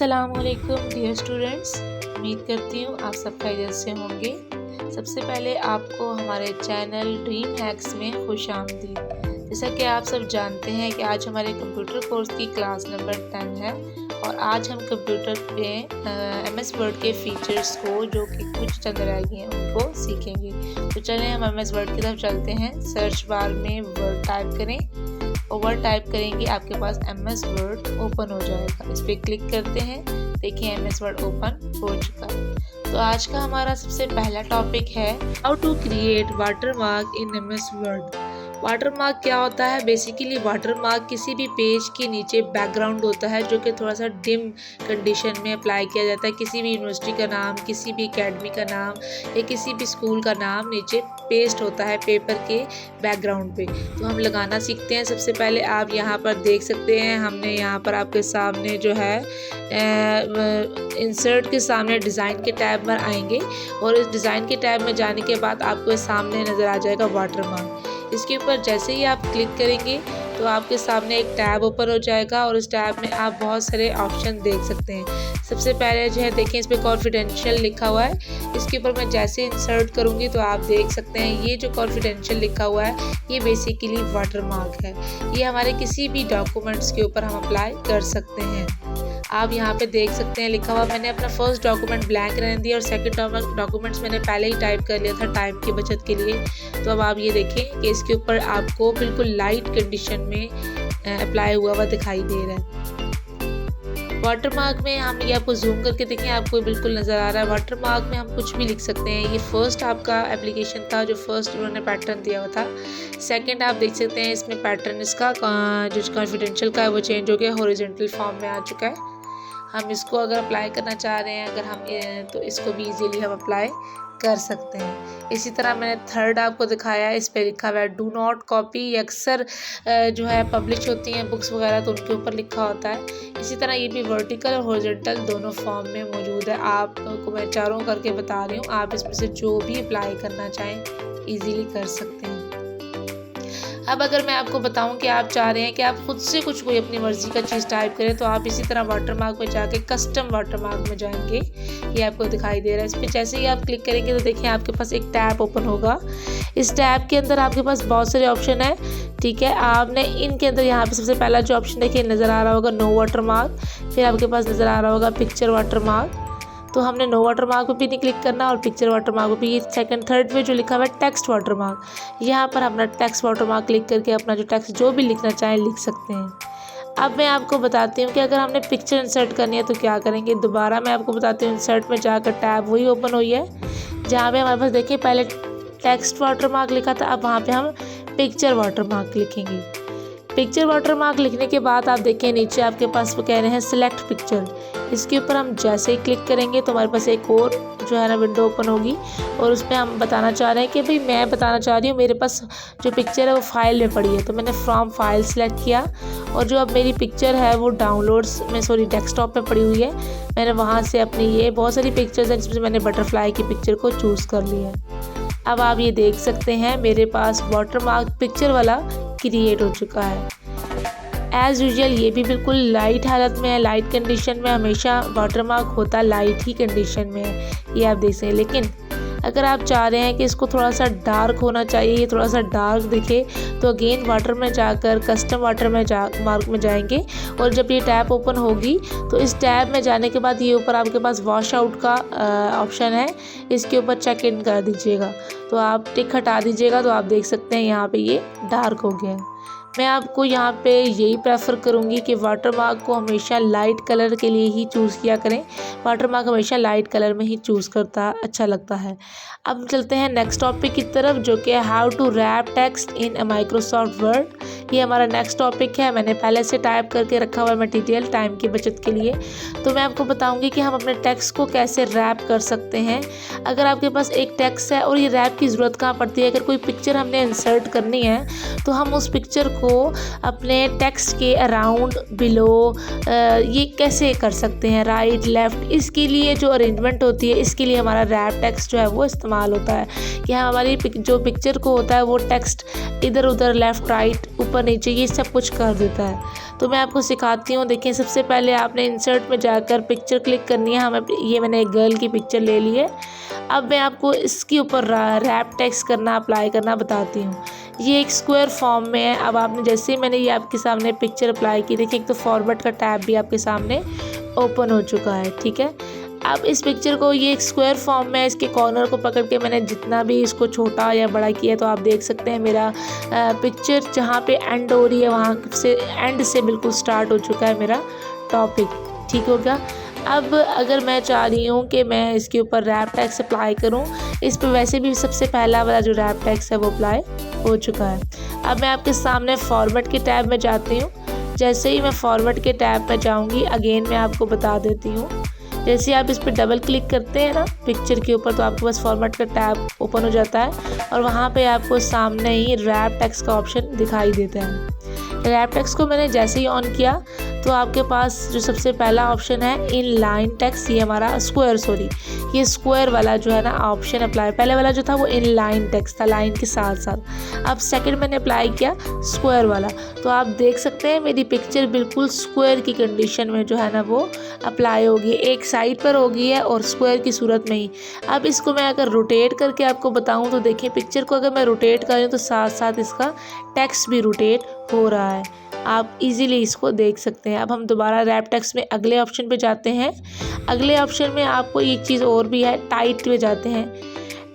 अस्सलामुअलैकुम dear students, उम्मीद करती हूँ आप सब खैरियत से होंगे। सबसे पहले आपको हमारे चैनल ड्रीम हैक्स में खुश आमदीद। जैसा कि आप सब जानते हैं कि आज हमारे कंप्यूटर कोर्स की क्लास नंबर 10 है और आज हम कंप्यूटर पे MS वर्ड के फीचर्स को जो कि कुछ चंद रह गए हैं उनको सीखेंगे। तो चलें हम MS वर्ड की तरफ चलते हैं। सर्च बार में वर्ड टाइप करें और वर्ड टाइप करेंगे, आपके पास MS वर्ड ओपन हो जाएगा। इस पर क्लिक करते हैं, देखिए MS वर्ड ओपन हो चुका है। तो आज का हमारा सबसे पहला टॉपिक है how to create watermark in MS Word. Watermark क्या होता है? बेसिकली वाटरमार्क किसी भी पेज के नीचे बैकग्राउंड होता है जो कि थोड़ा सा डिम कंडीशन में अप्लाई किया जाता है। किसी भी यूनिवर्सिटी का नाम, किसी भी एकेडमी का नाम या किसी भी स्कूल का नाम नीचे पेस्ट होता है पेपर के बैकग्राउंड पे। तो हम लगाना सीखते हैं। सबसे पहले आप यहाँ पर देख सकते हैं, हमने यहाँ पर आपके सामने जो है इंसर्ट के सामने डिज़ाइन के टैब पर आएंगे और इस डिज़ाइन के टैब में जाने के बाद आपको सामने नज़र आ जाएगा वाटरमार्क। इसके ऊपर जैसे ही आप क्लिक करेंगे तो आपके सामने एक टैब ओपन हो जाएगा और इस टैब में आप बहुत सारे ऑप्शन देख सकते हैं। सबसे पहले जो है देखें, इस पर कॉन्फिडेंशियल लिखा हुआ है। इसके ऊपर मैं जैसे इंसर्ट करूंगी तो आप देख सकते हैं ये जो कॉन्फिडेंशियल लिखा हुआ है ये बेसिकली वाटरमार्क है। ये हमारे किसी भी डॉक्यूमेंट्स के ऊपर हम अप्लाई कर सकते हैं। आप यहाँ पे देख सकते हैं लिखा हुआ, मैंने अपना फर्स्ट डॉक्यूमेंट ब्लैंक रहने दिया और सेकंड डॉक्यूमेंट्स मैंने पहले ही टाइप कर लिया था टाइम की बचत के लिए। तो अब आप ये देखें कि इसके ऊपर आपको बिल्कुल लाइट कंडीशन में अप्लाई हुआ हुआ दिखाई दे रहा है। वाटरमार्क में हम ये आपको जूम करके देखें, आपको बिल्कुल नज़र आ रहा है। वाटरमार्क में हम कुछ भी लिख सकते हैं। ये फर्स्ट आपका एप्लीकेशन था जो फर्स्ट उन्होंने पैटर्न दिया हुआ था। सेकंड आप देख सकते हैं इसमें पैटर्न इसका जो कॉन्फिडेंशियल का है वो चेंज हो गया, हॉरिजॉन्टल फॉर्म में आ चुका है। हम इसको अगर अप्लाई करना चाह रहे हैं अगर हम तो इसको भी इजीली हम अप्लाई कर सकते हैं। इसी तरह मैंने थर्ड आपको दिखाया है, इस पे लिखा हुआ है डू नॉट कॉपी। अक्सर जो है पब्लिश होती हैं बुक्स वगैरह तो उनके ऊपर लिखा होता है। इसी तरह ये भी वर्टिकल और हॉरिजॉन्टल दोनों फॉर्म में मौजूद है। आपको मैं चारों करके बता रही हूँ, आप इसमें से जो भी अप्लाई करना चाहें इजीली कर सकते हैं। अब अगर मैं आपको बताऊं कि आप चाह रहे हैं कि आप खुद से कुछ कोई अपनी मर्जी का चीज़ टाइप करें तो आप इसी तरह वाटरमार्क में जाके कस्टम वाटरमार्क में जाएंगे। ये आपको दिखाई दे रहा है। इस पर जैसे ही आप क्लिक करेंगे तो देखिए आपके पास एक टैब ओपन होगा। इस टैब के अंदर आपके पास बहुत सारे ऑप्शन है, ठीक है। आपने इनके अंदर यहाँ पे सबसे पहला जो ऑप्शन देखिए नज़र आ रहा होगा नो वाटरमार्क, फिर आपके पास नज़र आ रहा होगा पिक्चर वाटरमार्क। तो हमने नो वाटरमार्क पे भी नहीं क्लिक करना और पिक्चर वाटरमार्क पे भी। सेकंड थर्ड पे जो लिखा हुआ है टेक्स्ट वाटरमार्क, यहाँ पर अपना टेक्स्ट वाटरमार्क क्लिक करके अपना जो टेक्स्ट जो भी लिखना चाहें लिख सकते हैं। अब मैं आपको बताती हूँ कि अगर हमने पिक्चर इंसर्ट करनी है तो क्या करेंगे। दोबारा मैं आपको बताती हूँ, इंसर्ट में जाकर टैब वही ओपन हुई है जहाँ पे हमारे पास देखिए पहले टेक्स्ट वाटरमार्क लिखा था, अब वहाँ पर हम पिक्चर वाटरमार्क लिखेंगे। पिक्चर वाटरमार्क लिखने के बाद आप देखें नीचे आपके पास वो कह रहे हैं सिलेक्ट पिक्चर। इसके ऊपर हम जैसे ही क्लिक करेंगे तो हमारे पास एक और जो है ना विंडो ओपन होगी और उसमें हम बताना चाह रहे हैं कि भाई मैं बताना चाह रही हूँ मेरे पास जो पिक्चर है वो फाइल में पड़ी है। तो मैंने फ्रॉम फाइल सेलेक्ट किया और जो अब मेरी पिक्चर है वो डाउनलोड्स में डेस्कटॉप में पड़ी हुई है। मैंने वहाँ से अपनी ये बहुत सारी पिक्चर्स हैं जिसमें मैंने बटरफ्लाई की पिक्चर को चूज़ कर लिया है। अब आप ये देख सकते हैं मेरे पास वाटरमार्क पिक्चर वाला क्रिएट हो चुका है। एज़ यूजुअल ये भी बिल्कुल लाइट हालत में है, लाइट कंडीशन में। हमेशा वाटरमार्क होता लाइट ही कंडीशन में है, ये आप देख सकते हैं। लेकिन अगर आप चाह रहे हैं कि इसको थोड़ा सा डार्क होना चाहिए, ये थोड़ा सा डार्क दिखे, तो अगेन वाटर में जाकर कस्टम वाटर में मार्क में जाएंगे और जब ये टैब ओपन होगी तो इस टैब में जाने के बाद ये ऊपर आपके पास वॉश आउट का ऑप्शन है, इसके ऊपर चेक इन कर दीजिएगा। तो आप टिक हटा दीजिएगा तो आप देख सकते हैं यहाँ पे ये डार्क हो गया है। मैं आपको यहाँ पे यही प्रेफर करूँगी कि वाटरमार्क को हमेशा लाइट कलर के लिए ही चूज़ किया करें। वाटरमार्क हमेशा लाइट कलर में ही चूज़ करता अच्छा लगता है। अब चलते हैं नेक्स्ट टॉपिक की तरफ जो कि how to wrap text in Microsoft Word. ये हमारा नेक्स्ट टॉपिक है। मैंने पहले से टाइप करके रखा हुआ है मटीरियल टाइम की बचत के लिए। तो मैं आपको बताऊँगी कि हम अपने टेक्स्ट को कैसे रैप कर सकते हैं। अगर आपके पास एक टेक्स्ट है और ये रैप की ज़रूरत कहाँ पड़ती है, अगर कोई पिक्चर हमने इंसर्ट करनी है तो हम उस पिक्चर को अपने टेक्स्ट के अराउंड, बिलो ये कैसे कर सकते हैं, राइट लेफ़्ट, इसके लिए जो अरेंजमेंट होती है इसके लिए हमारा रैप टेक्स्ट जो है वो इस्तेमाल होता है कि हमारी जो पिक्चर को होता है वो टेक्स्ट इधर उधर, लेफ़्ट राइट, ऊपर नीचे, ये सब कुछ कर देता है। तो मैं आपको सिखाती हूँ। देखिए, सबसे पहले आपने इंसर्ट में जाकर पिक्चर क्लिक करनी है। ये मैंने एक गर्ल की पिक्चर ले ली है। अब मैं आपको इसके ऊपर रैप टेक्स्ट करना, अप्लाई करना बताती हूँ। ये एक स्क्वायर फॉर्म में है। अब आपने जैसे ही मैंने ये आपके सामने पिक्चर अप्लाई की, देखिए एक तो फॉरवर्ड का टैब भी आपके सामने ओपन हो चुका है, ठीक है। अब इस पिक्चर को, ये एक स्क्वायर फॉर्म में, इसके कॉर्नर को पकड़ के मैंने जितना भी इसको छोटा या बड़ा किया, तो आप देख सकते हैं मेरा पिक्चर जहाँ पे एंड हो रही है वहाँ से, एंड से बिल्कुल स्टार्ट हो चुका है मेरा टॉपिक, ठीक हो गया। अब अगर मैं चाह रही हूँ कि मैं इसके ऊपर रैप टेक्स्ट अप्लाई करूँ, इस पर वैसे भी सबसे पहला वाला जो रैप टेक्स्ट है वो अप्लाई हो चुका है। अब मैं आपके सामने फॉरवर्ड के टैब में जाती हूँ। जैसे ही मैं फॉरवर्ड के टैब में जाऊँगी, अगेन मैं आपको बता देती हूँ, जैसे आप इस पर डबल क्लिक करते हैं ना पिक्चर के ऊपर, तो आपके पास फॉर्मेट का टैब ओपन हो जाता है और वहाँ पे आपको सामने ही रैप टेक्स्ट का ऑप्शन दिखाई देता है। रैप टेक्स्ट को मैंने जैसे ही ऑन किया तो आपके पास जो सबसे पहला ऑप्शन है इन लाइन टेक्स्ट, ये हमारा ये स्क्वायर वाला जो है ना ऑप्शन अप्लाई, पहले वाला जो था वो इन लाइन टेक्स्ट था, लाइन के साथ साथ। अब सेकंड मैंने अप्लाई किया स्क्वायर वाला, तो आप देख सकते हैं मेरी पिक्चर बिल्कुल स्क्वायर की कंडीशन में जो है ना वो अप्लाई होगी, एक साइड पर होगी है और स्क्वायर की सूरत में ही। अब इसको मैं अगर रोटेट करके आपको बताऊं तो देखिए, पिक्चर को अगर मैं रोटेट कर रही हूँ तो साथ साथ इसका टेक्स्ट भी रोटेट हो रहा है, आप इजीली इसको देख सकते हैं। अब हम दोबारा रैप टेक्स्ट में अगले ऑप्शन पे जाते हैं। अगले ऑप्शन में आपको एक चीज़ और भी है, टाइट में जाते हैं।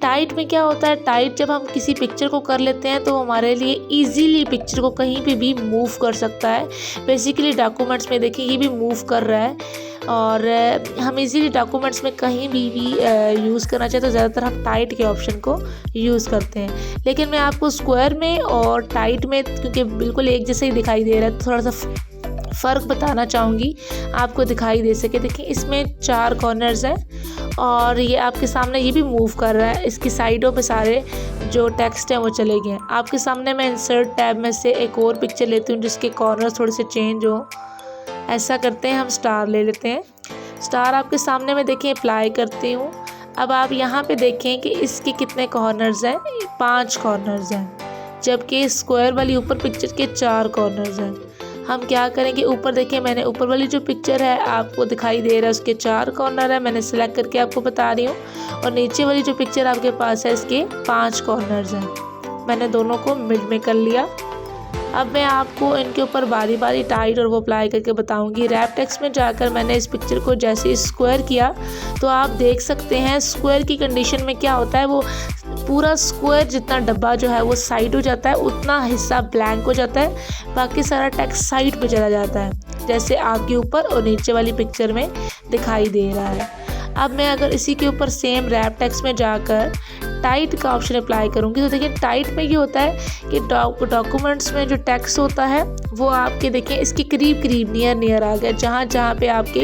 टाइट में क्या होता है, टाइट जब हम किसी पिक्चर को कर लेते हैं तो हमारे लिए इजीली पिक्चर को कहीं पे भी मूव कर सकता है। बेसिकली डॉक्यूमेंट्स में देखिए ये भी मूव कर रहा है और हम इजीली डॉक्यूमेंट्स में कहीं भी यूज़ करना चाहें तो ज़्यादातर हम टाइट के ऑप्शन को यूज़ करते हैं। लेकिन मैं आपको स्क्वायर में और टाइट में, क्योंकि बिल्कुल एक जैसे ही दिखाई दे रहा है, तो थोड़ा सा फ़र्क बताना चाहूँगी आपको दिखाई दे सके। देखिए इसमें 4 कॉर्नर्स हैं और ये आपके सामने ये भी मूव कर रहा है, इसकी साइडों पे सारे जो टेक्स्ट हैं वो चले गए हैं। आपके सामने मैं इंसर्ट टैब में से एक और पिक्चर लेती हूँ जिसके कॉर्नर्स थोड़े से चेंज हो। ऐसा करते हैं, हम स्टार ले लेते हैं। स्टार आपके सामने मैं देखिए अप्लाई करती हूँ। अब आप यहाँ पे देखें कि इसके कितने कॉर्नर्स हैं, 5 कॉर्नर्स हैं, जबकि स्क्वायर वाली ऊपर पिक्चर के 4 कॉर्नर्स हैं। हम क्या करेंगे, ऊपर देखिए मैंने ऊपर वाली जो पिक्चर है आपको दिखाई दे रहा है उसके 4 कॉर्नर है, मैंने सेलेक्ट करके आपको बता रही हूँ, और नीचे वाली जो पिक्चर आपके पास है इसके 5 कॉर्नर्स हैं। मैंने दोनों को मिड में कर लिया। अब मैं आपको इनके ऊपर बारी बारी टाइट और वो अप्लाई करके बताऊंगी। रैप टेक्स्ट में जाकर मैंने इस पिक्चर को जैसे स्क्वायर किया तो आप देख सकते हैं स्क्वायर की कंडीशन में क्या होता है, वो पूरा स्क्वायर जितना डब्बा जो है वो साइड हो जाता है, उतना हिस्सा ब्लैंक हो जाता है, बाकी सारा टेक्स्ट साइड पे चला जाता है, जैसे आपके ऊपर और नीचे वाली पिक्चर में दिखाई दे रहा है। अब मैं अगर इसी के ऊपर सेम रैप टेक्स्ट में जाकर टाइट का ऑप्शन अप्लाई करूँगी तो देखिए टाइट में ये होता है कि डॉक्यूमेंट्स में जो टेक्स्ट होता है वो आपके देखिए इसके करीब करीब नियर आ गया, जहाँ पे आपके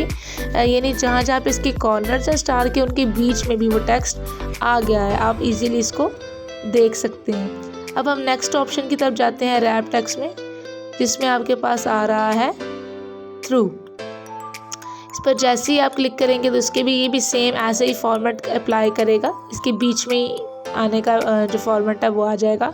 यानी जहाँ पे इसके कॉर्नर्स हैं स्टार के, उनके बीच में भी वो टेक्स्ट आ गया है, आप इजीली इसको देख सकते हैं। अब हम नेक्स्ट ऑप्शन की तरफ जाते हैं रैप टेक्स्ट में, जिसमें आपके पास आ रहा है थ्रू। इस पर जैसे ही आप क्लिक करेंगे तो इसके भी ये भी सेम ऐसे ही फॉर्मेट अप्लाई करेगा, इसके बीच में ही आने का जो फॉर्मेट है वो आ जाएगा।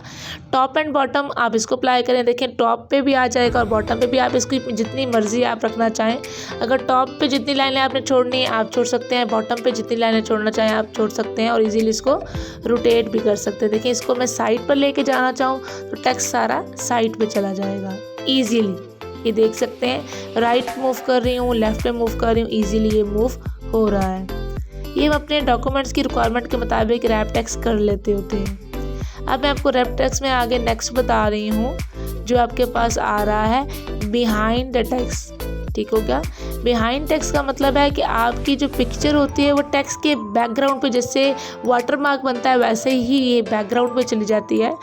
टॉप एंड बॉटम आप इसको अप्लाई करें, देखें टॉप पे भी आ जाएगा और बॉटम पे भी आप इसकी जितनी मर्जी आप रखना चाहें। अगर टॉप पे जितनी लाइनें आपने छोड़नी है आप छोड़ सकते हैं, बॉटम पे जितनी लाइनें छोड़ना चाहें आप छोड़ सकते हैं और इजीली इसको रोटेट भी कर सकते हैं। देखिए इसको मैं साइड पर लेके जाना चाहूँ तो टेक्स्ट सारा साइड पे चला जाएगा ईजीली, ये देख सकते हैं। राइट मूव कर रही हूँ, लेफ्ट पे मूव कर रही हूँ, ईजीली ये मूव हो रहा है। ये हम अपने डॉक्यूमेंट्स की रिक्वायरमेंट के मुताबिक रैप टेक्स्ट कर लेते होते हैं। अब मैं आपको रैप टेक्स्ट में आगे नेक्स्ट बता रही हूँ, जो आपके पास आ रहा है बिहाइंड द टेक्स्ट। ठीक हो गया। बिहाइंड टेक्स्ट का मतलब है कि आपकी जो पिक्चर होती है वो टेक्स्ट के बैकग्राउंड पे जैसे वाटरमार्क बनता है वैसे ही ये बैकग्राउंड पे चली जाती है।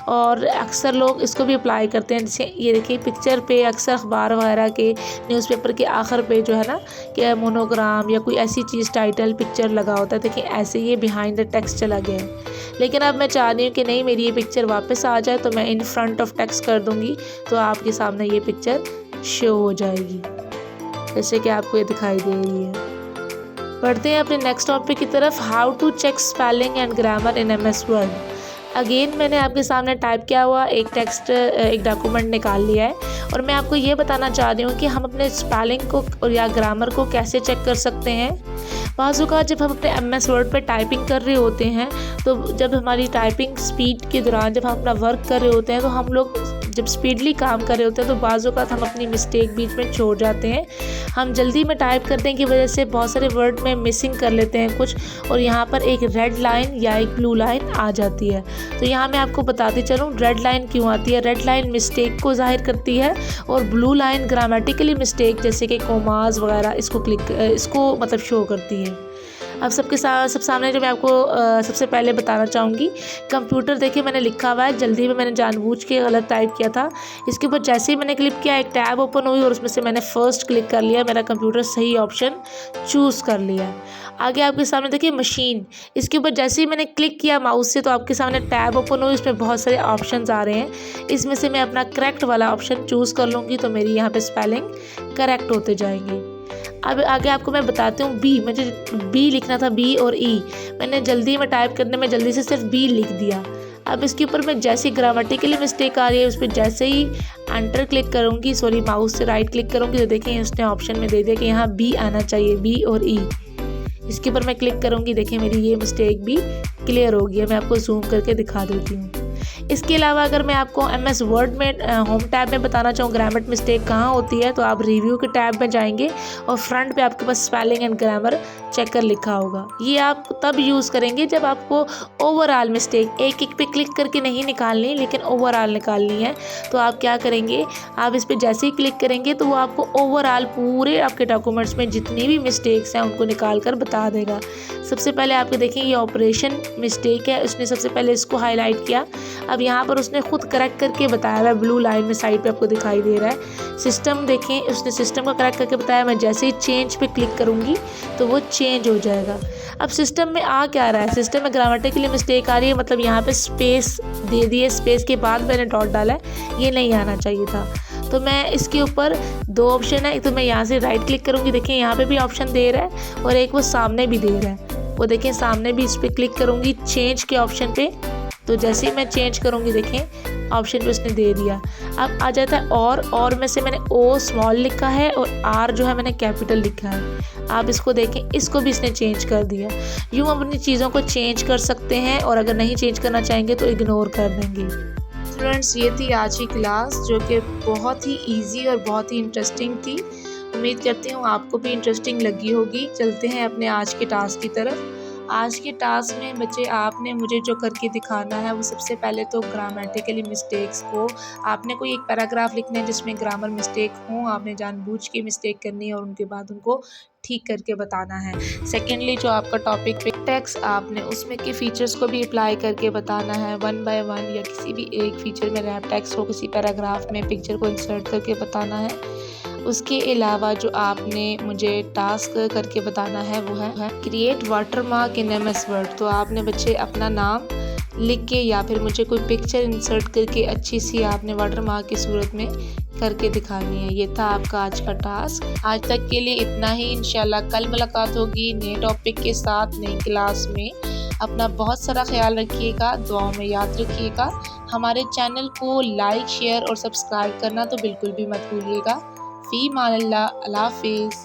और अक्सर लोग इसको भी अप्लाई करते हैं, जैसे ये देखिए पिक्चर पे अक्सर अखबार वगैरह के न्यूज़पेपर के आखिर पे जो है ना कि मोनोग्राम या कोई ऐसी चीज़ टाइटल पिक्चर लगा होता है। देखिए ऐसे ये बिहाइंड द टेक्स्ट चला गया है। लेकिन अब मैं चाह रही हूँ कि नहीं, मेरी ये पिक्चर वापस आ जाए, तो मैं इन फ्रंट ऑफ टेक्स्ट कर दूँगी तो आपके सामने ये पिक्चर शो हो जाएगी जैसे कि आपको ये दिखाई दे रही है। पढ़ते हैं अपने नेक्स्ट टॉपिक की तरफ, how to check spelling and grammar in MS Word. Again मैंने आपके सामने टाइप किया हुआ एक टेक्स्ट, एक डॉक्यूमेंट निकाल लिया है और मैं आपको ये बताना चाह रही हूँ कि हम अपने स्पेलिंग को और या ग्रामर को कैसे चेक कर सकते हैं। बाज़ औक़ात जब हम अपने MS वर्ड पे टाइपिंग कर रहे होते हैं, तो जब हमारी टाइपिंग स्पीड के दौरान जब हम अपना वर्क कर रहे होते हैं, तो हम लोग जब स्पीडली काम कर रहे होते हैं तो बाज़ औक़ात हम अपनी मिस्टेक बीच में छोड़ जाते हैं। हम जल्दी में टाइप करने की वजह से बहुत सारे वर्ड में मिसिंग कर लेते हैं कुछ, और यहाँ पर एक रेड लाइन या एक ब्लू लाइन आ जाती है। तो यहाँ मैं आपको बताती चलूँ रेड लाइन क्यों आती है। रेड लाइन मिस्टेक को ज़ाहिर करती है और ब्लू लाइन ग्रामेटिकली मिस्टेक जैसे कि कोमास वगैरह इसको मतलब शो करती है। अब सब सामने जो मैं आपको सबसे पहले बताना चाहूँगी, कंप्यूटर देखिए मैंने लिखा हुआ है, जल्दी में मैंने जानबूझ के गलत टाइप किया था। इसके ऊपर जैसे ही मैंने क्लिक किया एक टैब ओपन हुई और उसमें से मैंने फर्स्ट क्लिक कर लिया, मेरा कंप्यूटर सही ऑप्शन चूज़ कर लिया। आगे आपके सामने देखिए मशीन, इसके ऊपर जैसे ही मैंने क्लिक किया माउस से तो आपके सामने टैब ओपन हुई, उसमें बहुत सारे ऑप्शंस आ रहे हैं। इसमें से मैं अपना करेक्ट वाला ऑप्शन चूज़ कर लूँगी तो मेरी यहाँ पे स्पेलिंग करेक्ट होते जाएंगे। अब आगे आपको मैं बताती हूँ बी, मुझे बी लिखना था, बी और ई मैंने जल्दी में टाइप करने में जल्दी से सिर्फ बी लिख दिया। अब इसके ऊपर मैं जैसे ही ग्रामेटिकली मिस्टेक आ रही है उस पर जैसे ही एंटर क्लिक करूँगी, सॉरी माउस से राइट क्लिक करूँगी, तो देखें उसने ऑप्शन में दे दिया कि यहाँ बी आना चाहिए, बी और ई। इसके ऊपर मैं क्लिक करूँगी, देखिए मेरी ये मिस्टेक भी क्लियर हो गई है। मैं आपको जूम करके दिखा देती हूँ। इसके अलावा अगर मैं आपको MS वर्ड में होम टैब में बताना चाहूँ ग्रामर मिस्टेक कहाँ होती है, तो आप रिव्यू के टैब में जाएंगे और फ्रंट पे आपके पास स्पेलिंग एंड ग्रामर चेकर लिखा होगा। ये आप तब यूज़ करेंगे जब आपको ओवरऑल मिस्टेक एक एक पे क्लिक करके नहीं निकालनी, लेकिन ओवरऑल निकालनी है। तो आप क्या करेंगे, आप इस पर जैसे ही क्लिक करेंगे तो वो आपको ओवरऑल पूरे आपके डॉक्यूमेंट्स में जितनी भी मिस्टेक्स हैं उनको निकाल कर बता देगा। सबसे पहले आपको देखें ये ऑपरेशन मिस्टेक है, उसने सबसे पहले इसको हाईलाइट किया। अब यहाँ पर उसने खुद करेक्ट करके बताया हुआ है, ब्लू लाइन में साइड पे आपको दिखाई दे रहा है। सिस्टम देखें, उसने सिस्टम का करेक्ट करके बताया। मैं जैसे ही चेंज पे क्लिक करूँगी तो वो चेंज हो जाएगा। अब सिस्टम में आ क्या रहा है, सिस्टम में ग्रामेटिकली मिस्टेक आ रही है, मतलब यहाँ पे स्पेस दे दिए, स्पेस के बाद मैंने डॉट डाला है, ये नहीं आना चाहिए था। तो मैं इसके ऊपर दो ऑप्शन है, तो मैं यहाँ से राइट क्लिक करूँगी, देखिए यहाँ पे भी ऑप्शन दे रहा है और एक वो सामने भी दे रहा है, वो देखें सामने भी इस पर क्लिक करूँगी चेंज के ऑप्शन पे। तो जैसे ही मैं चेंज करूँगी देखें ऑप्शन पे उसने दे दिया। अब आ जाता है और में से मैंने ओ स्मॉल लिखा है और आर जो है मैंने कैपिटल लिखा है। आप इसको देखें, इसको भी इसने चेंज कर दिया। यूँ हम अपनी चीज़ों को चेंज कर सकते हैं और अगर नहीं चेंज करना चाहेंगे तो इग्नोर कर देंगे। स्टूडेंट्स ये थी आज की क्लास जो कि बहुत ही ईजी और बहुत ही इंटरेस्टिंग थी। उम्मीद करती हूँ आपको भी इंटरेस्टिंग लगी होगी। चलते हैं अपने आज के टास्क की तरफ। आज के टास्क में बच्चे आपने मुझे जो करके दिखाना है वो सबसे पहले तो ग्रामेटिकली मिस्टेक्स को आपने कोई एक पैराग्राफ लिखना है जिसमें ग्रामर मिस्टेक हो, आपने जानबूझ के मिस्टेक करनी है और उनके बाद उनको ठीक करके बताना है। सेकेंडली जो आपका टॉपिक पे टेक्स्ट आपने उसमें के फीचर्स को भी अप्लाई करके बताना है 1 बाय 1 या किसी भी एक फीचर में रैप टेक्स्ट हो किसी पैराग्राफ में पिक्चर को इंसर्ट करके बताना है। उसके अलावा जो आपने मुझे टास्क करके बताना है वो है create watermark in MS word. तो आपने बच्चे अपना नाम लिख के या फिर मुझे कोई पिक्चर इंसर्ट करके अच्छी सी आपने वाटरमार्क की सूरत में करके दिखानी है। ये था आपका आज का टास्क। आज तक के लिए इतना ही। इंशाल्लाह कल मुलाकात होगी नए टॉपिक के साथ नई क्लास में। अपना बहुत सारा ख्याल रखिएगा, दुआओं में याद रखिएगा। हमारे चैनल को लाइक शेयर और सब्सक्राइब करना तो बिल्कुल भी मत भूलिएगा। फ़ी मान अल्लाह, अल्लाह हाफ़िज़।